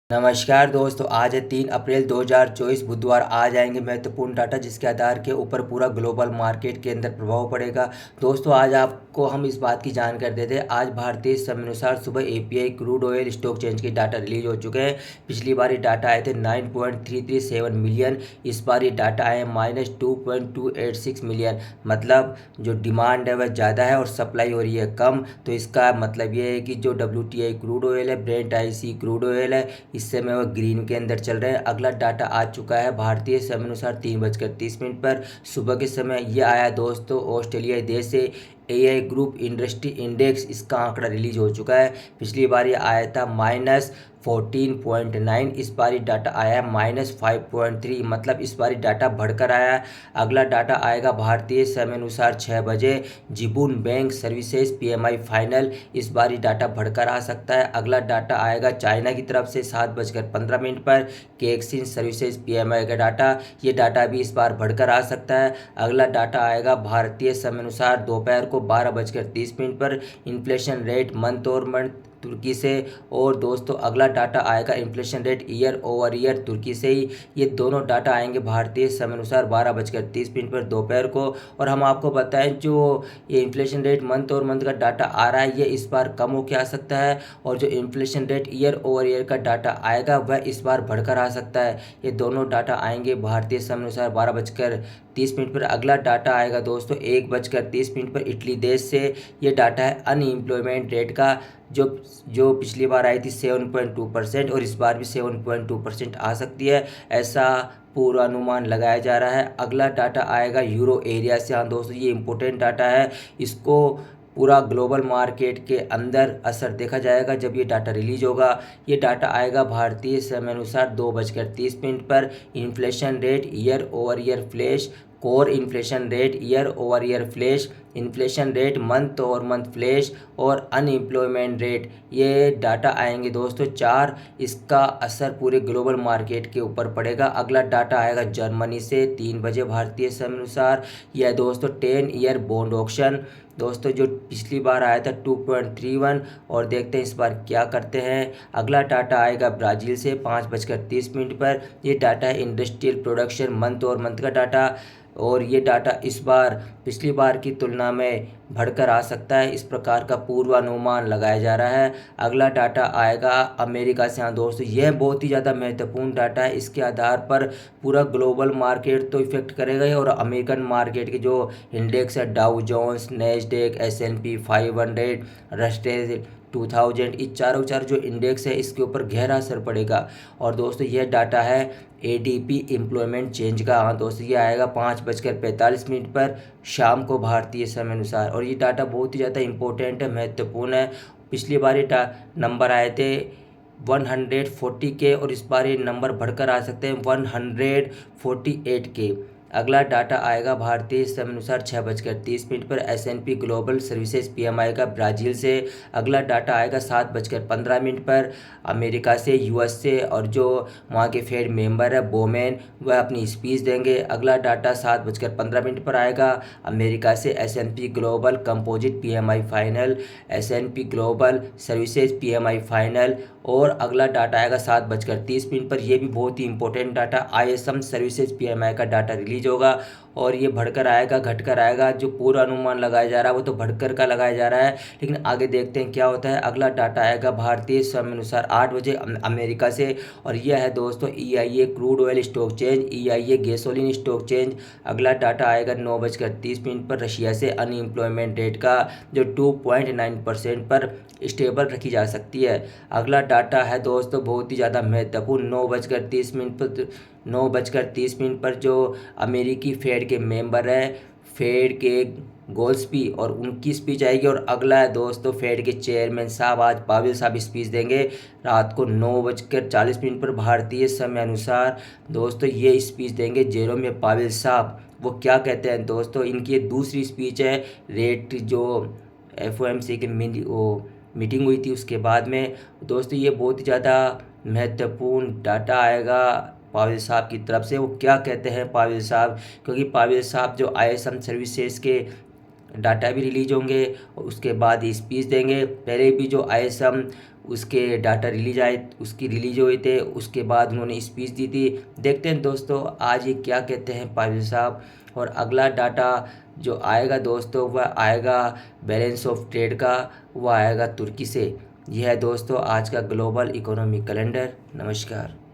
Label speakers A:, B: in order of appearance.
A: नमस्कार दोस्तों, आज है 3 अप्रैल 2024 बुधवार। आज आएंगे महत्वपूर्ण डाटा जिसके आधार के ऊपर पूरा ग्लोबल मार्केट के अंदर प्रभाव पड़ेगा। दोस्तों आज आपको हम इस बात की जानकारी देते हैं। आज भारतीय समयानुसार सुबह API crude oil stock change के डाटा रिलीज हो चुके हैं। पिछली बार ये डाटा आए थे 9.337 मिलियन, इस बार ये डाटा आए -2.286 मिलियन। मतलब जो डिमांड है वह ज़्यादा है और सप्लाई हो रही है कम। तो इसका मतलब ये है कि जो WTI क्रूड ऑयल है, ब्रेंट IC क्रूड ऑयल है, इस समय वह ग्रीन के अंदर चल रहे हैं। अगला डाटा आ चुका है भारतीय समय अनुसार 3:30 पर। सुबह के समय यह आया दोस्तों, ऑस्ट्रेलियाई देश से AI ग्रुप इंडस्ट्री इंडेक्स, इसका आंकड़ा रिलीज हो चुका है। पिछली बार ये आया था -14.9, इस बार ये डाटा आया है -5.3, मतलब इस बार डाटा बढ़कर आया है। अगला डाटा आएगा भारतीय समय अनुसार 6 बजे, जिबून बैंक सर्विसेज PMI फाइनल, इस बार ये डाटा बढ़कर आ सकता है। अगला डाटा आएगा चाइना की तरफ से 7:15 पर, केक्सिन सर्विसेज PMI का डाटा, ये डाटा भी इस बार बढ़कर आ सकता है। अगला डाटा आएगा भारतीय समय अनुसार दोपहर को 12:30 पर, इन्फ्लेशन रेट मंथ और मंथ तुर्की से। और दोस्तों अगला डाटा आएगा inflation rate year over year तुर्की से ही। ये दोनों डाटा आएंगे भारतीय समय अनुसार 12:30 पर दोपहर को। और हम आपको बताएं, जो ये इन्फ्लेशन रेट मंथ और मंथ का डाटा आ रहा है ये इस बार कम होकर आ सकता है, और जो inflation rate year over year का डाटा आएगा वह इस बार बढ़कर आ सकता है। ये दोनों डाटा आएंगे भारतीय समय अनुसार 12:30 पर। अगला डाटा आएगा दोस्तों 1:30 पर इटली देश से। ये डाटा है अनएम्प्लॉयमेंट रेट का, जो जो पिछली बार आई थी 7.2% और इस बार भी 7.2% आ सकती है, ऐसा पूर्वानुमान लगाया जा रहा है। अगला डाटा आएगा यूरो एरिया से। हाँ दोस्तों, ये इम्पोर्टेंट डाटा है, इसको पूरा ग्लोबल मार्केट के अंदर असर देखा जाएगा जब ये डाटा रिलीज होगा। ये डाटा आएगा भारतीय समय अनुसार 2:30 पर, inflation rate year over year flash, core inflation rate year over year flash, inflation rate month over month flash और अनएम्प्लॉयमेंट रेट, ये डाटा आएंगे दोस्तों 4। इसका असर पूरे ग्लोबल मार्केट के ऊपर पड़ेगा। अगला डाटा आएगा जर्मनी से 3 बजे भारतीय समय अनुसार। यह दोस्तों 10 ईयर बॉन्ड ऑक्शन, दोस्तों जो पिछली बार आया था 2.31, और देखते हैं इस बार क्या करते हैं। अगला डाटा आएगा ब्राज़ील से 5:30 पर। ये डाटा है इंडस्ट्रियल प्रोडक्शन मंथ और मंथ का डाटा, और ये डाटा इस बार पिछली बार की तुलना में बढ़कर आ सकता है, इस प्रकार का पूर्वानुमान लगाया जा रहा है। अगला डाटा आएगा अमेरिका से। हाँ दोस्तों, यह बहुत ही ज़्यादा महत्वपूर्ण डाटा है, इसके आधार पर पूरा ग्लोबल मार्केट तो इफेक्ट करेगा ही, और अमेरिकन मार्केट के जो इंडेक्स है डाउ जोन्स, नैस्डैक, S&P 500, रस्टेज 2000, इस चारों जो इंडेक्स है इसके ऊपर गहरा असर पड़ेगा। और दोस्तों यह डाटा है ADP एम्प्लॉयमेंट चेंज का। हाँ दोस्तों, ये आएगा 5:45 पर शाम को भारतीय समय अनुसार, और ये डाटा बहुत ही ज़्यादा इंपॉर्टेंट है, महत्वपूर्ण है। पिछली बार ये नंबर आए थे 140 के, और इस बार ये नंबर बढ़कर आ सकते हैं 148 के। अगला डाटा आएगा भारतीय समय अनुसार 6:30 पर, S&P ग्लोबल सर्विसेज PMI का ब्राज़ील से। अगला डाटा आएगा 7:15 पर अमेरिका से, US से, और जो वहाँ के फेड मेंबर है बोमेन, वह अपनी स्पीच देंगे। अगला डाटा 7:15 पर आएगा अमेरिका से, S&P global composite PMI final, S&P global services PMI final. और अगला डाटा आएगा 7:30 पर, यह भी बहुत ही important data ISM services PMI का डाटा रिलीज होगा, और ये बढ़कर आएगा घटकर आएगा। जो पूरा अनुमान लगाया जा रहा है वो तो बढ़कर का लगाया जा रहा है, लेकिन आगे देखते हैं क्या होता है। अगला डाटा आएगा भारतीय समय अनुसार 8 बजे अमेरिका से, और यह है दोस्तों EIA crude oil stock change, EIA gasoline stock change. अगला डाटा आएगा 9:30 पर रशिया से, अनएम्प्लॉयमेंट रेट का जो 2.9% पर स्टेबल रखी जा सकती है। अगला डाटा है दोस्तों बहुत ही ज़्यादा महत्वपूर्ण, 9:30 पर जो अमेरिकी फेड के मेंबर है, फेड के गोल्सपी, और उनकी स्पीच आएगी। और अगला है दोस्तों फेड के चेयरमैन साहब, आज पावेल साहब स्पीच देंगे रात को 9:40 पर भारतीय समय अनुसार। दोस्तों ये स्पीच देंगे जेरोम पावेल साहब। वो क्या कहते हैं दोस्तों, इनकी ये दूसरी स्पीच है रेट जो FOMC की मीटिंग हुई थी उसके बाद में। दोस्तों ये बहुत ही ज़्यादा महत्वपूर्ण डाटा आएगा पावेल साहब की तरफ से। वो क्या कहते हैं पावेल साहब, क्योंकि पावेल साहब जो ISM सर्विसेज के डाटा भी रिलीज होंगे और उसके बाद स्पीच देंगे। पहले भी जो ISM उसके डाटा रिलीज आए, उसकी रिलीज हुए थे, उसके बाद उन्होंने स्पीच दी थी। देखते हैं दोस्तों आज ये क्या कहते हैं पारवेज साहब। और अगला डाटा जो आएगा दोस्तों वह आएगा बैलेंस ऑफ ट्रेड का, वह आएगा तुर्की से। यह है दोस्तों आज का ग्लोबल इकोनॉमिक कैलेंडर। नमस्कार।